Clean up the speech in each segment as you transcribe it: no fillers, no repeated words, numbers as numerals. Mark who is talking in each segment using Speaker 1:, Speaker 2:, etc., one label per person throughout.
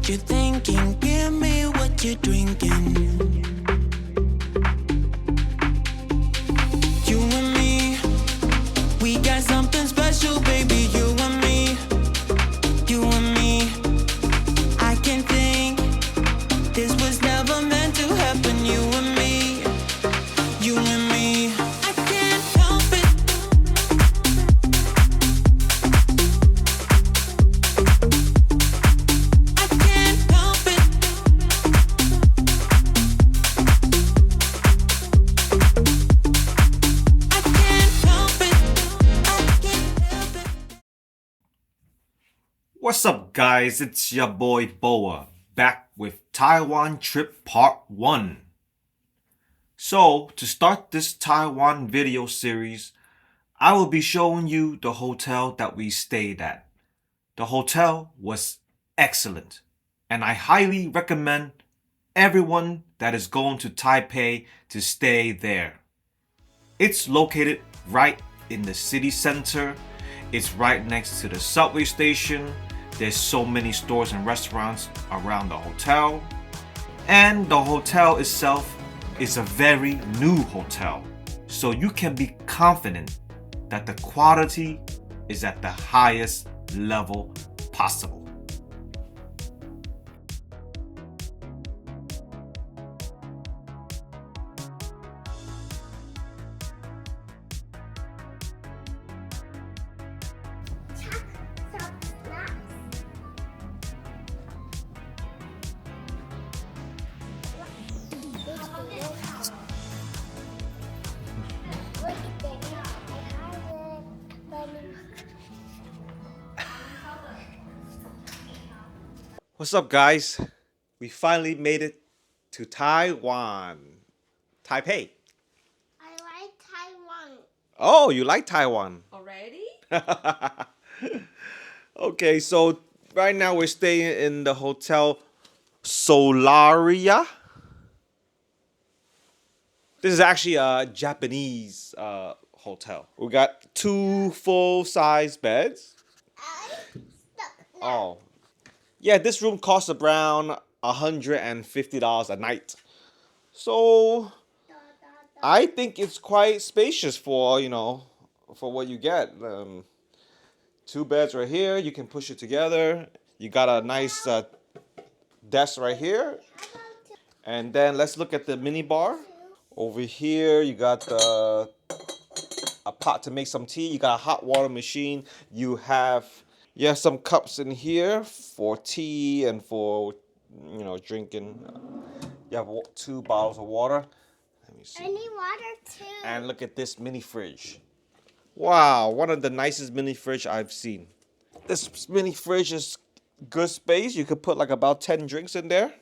Speaker 1: what you're thinking. Give me what you're drinking. You and me, we got something special, baby. You and me, you and me. I can think this was never meant to happen. You and me, you and me. I can't help it. I can't help it. I can't help it. I can't help it.
Speaker 2: What's up, guys? It's your boy Boa, back with Taiwan Trip Part 1. So, to start this Taiwan video series, I will be showing you the hotel that we stayed at. The hotel was excellent, and I highly recommend everyone that is going to Taipei to stay there. It's located right in the city center. It's right next to the subway station. There's so many stores and restaurants around the hotel. And the hotel itself is a very new hotel. So you can be confident that the quality is at the highest level possible. What's up, guys? We finally made it to Taiwan. Taipei.
Speaker 3: I like Taiwan.
Speaker 2: Oh, you like Taiwan?
Speaker 4: Already?
Speaker 2: Okay, so right now we're staying in the hotel Solaria. This is actually a Japanese hotel. We got 2 full-size beds. Oh. Yeah, this room costs around $150 a night. So I think it's quite spacious for, for what you get. 2 beds right here. You can push it together. You got a nice desk right here. And then let's look at the mini bar. Over here, you got a pot to make some tea. You got a hot water machine. You have some cups in here for tea and for, drinking. You have 2 bottles of water. Let me see.
Speaker 3: I need water too.
Speaker 2: And look at this mini fridge. Wow, one of the nicest mini fridge I've seen. This mini fridge is good space. You could put like about 10 drinks in there.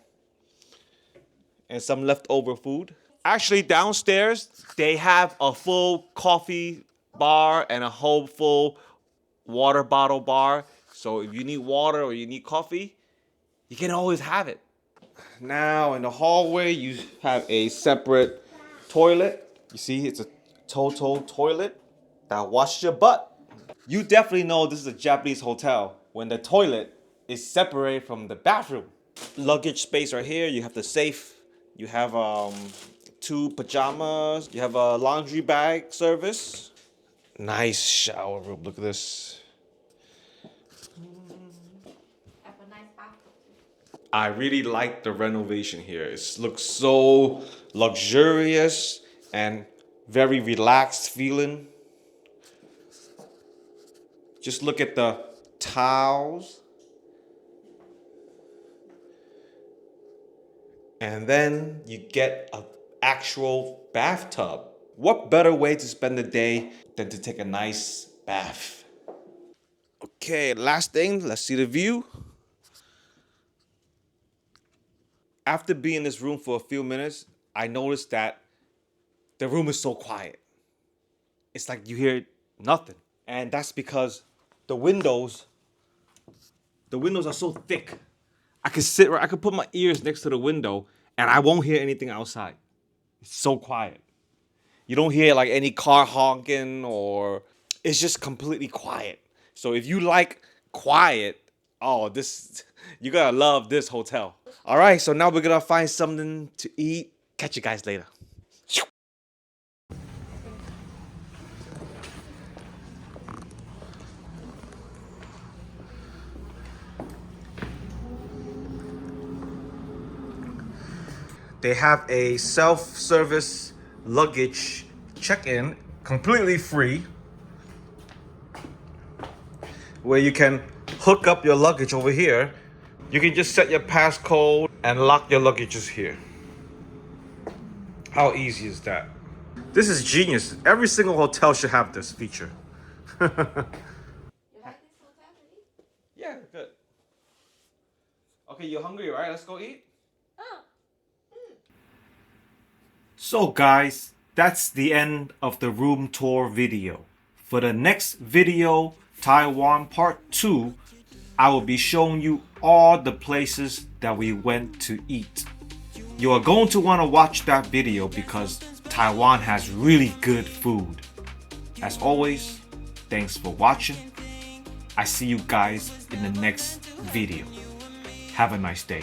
Speaker 2: And some leftover food. Actually, downstairs, they have a full coffee bar and a whole full water bottle bar. So if you need water or you need coffee, you can always have it. Now in the hallway, you have a separate toilet. You see, it's a total toilet that washes your butt. You definitely know this is a Japanese hotel when the toilet is separated from the bathroom. Luggage space right here. You have the safe. You have 2 pajamas. You have a laundry bag service. Nice shower room. Look at this.
Speaker 4: Have a nice bath.
Speaker 2: I really like the renovation here. It looks so luxurious and very relaxed feeling. Just look at the towels. And then you get an actual bathtub. What better way to spend the day than to take a nice bath? Okay, last thing, let's see the view. After being in this room for a few minutes, I noticed that the room is so quiet. It's like you hear nothing. And that's because the windows are so thick. I could put my ears next to the window and I won't hear anything outside. It's so quiet. You don't hear like any car honking or it's just completely quiet. So if you like quiet, Oh, this, you gotta love this hotel. All right, so now we're gonna find something to eat. Catch you guys later. They have a self-service luggage check-in, completely free, where you can hook up your luggage over here. You can just set your passcode and lock your luggages here. How easy is that? This is genius. Every single hotel should have this feature.
Speaker 4: You like this hotel, baby?
Speaker 2: Yeah, good. Okay, you're hungry, right? Let's go eat. So guys, that's the end of the room tour video. For the next video, Taiwan Part 2, I will be showing you all the places that we went to eat. You are going to want to watch that video because Taiwan has really good food. As always, thanks for watching. I see you guys in the next video. Have a nice day.